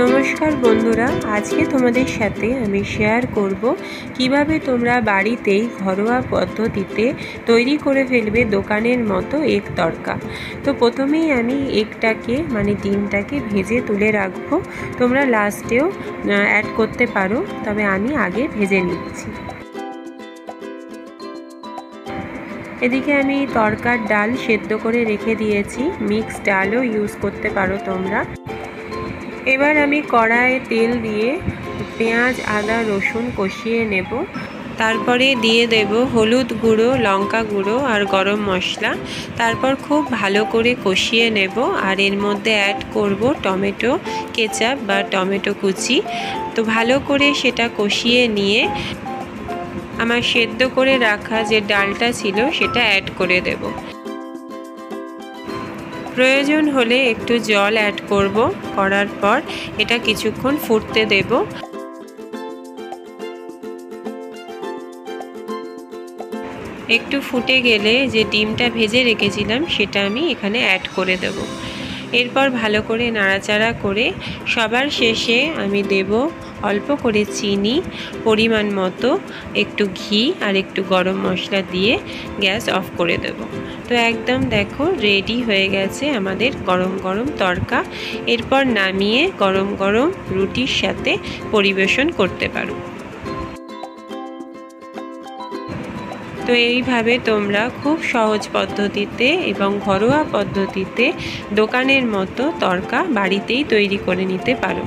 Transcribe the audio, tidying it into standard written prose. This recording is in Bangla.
নমস্কার বন্ধুরা, আজকে তোমাদের সাথে আমি শেয়ার করব কিভাবে তোমরা বাড়িতেই ঘরোয়া পদ্ধতিতে তৈরি করে ফেলবে দোকানের মতো এগ তড়কা। তো প্রথমেই আমি এগটাকে ডিমটাকে ভেজে তুলে রাখবো। তোমরা লাস্টেও অ্যাড করতে পারো, তবে আমি আগে ভেজে নিচ্ছি। এদিকে আমি তড়কার ডাল সেদ্ধ করে রেখে দিয়েছি, মিক্স ডালও ইউজ করতে পারো তোমরা। এবার আমি কড়াইয়ে তেল দিয়ে পেঁয়াজ আদা রসুন কষিয়ে নেব। তারপরে দিয়ে দেব হলুদ গুঁড়ো, লঙ্কা গুঁড়ো আর গরম মশলা। তারপর খুব ভালো করে কষিয়ে নেব আর এর মধ্যে অ্যাড করব টমেটো কেচাপ বা টমেটো কুচি। তো ভালো করে সেটা কষিয়ে নিয়ে আমার সেদ্ধ করে রাখা যে ডালটা ছিল সেটা অ্যাড করে দেব। প্রয়োজন হলে একটু জল অ্যাড করব। করার পর এটা কিছুক্ষণ ফুটতে দেব। একটু ফুটে গেলে যে ডিমটা ভেজে রেখেছিলাম সেটা আমি এখানে অ্যাড করে দেব। এরপর ভালো করে নাড়াচাড়া করে সবার শেষে আমি দেব অল্প করে চিনি, পরিমাণ মতো একটু ঘি আর একটু গরম মশলা দিয়ে গ্যাস অফ করে দেব। তো একদম দেখো রেডি হয়ে গেছে আমাদের গরম গরম তড়কা। এরপর নামিয়ে গরম গরম রুটির সাথে পরিবেশন করতে পারো। তো এইভাবে তোমরা খুব সহজ পদ্ধতিতে এবং ঘরোয়া পদ্ধতিতে দোকানের মতো তড়কা বাড়িতেই তৈরি করে নিতে পারো।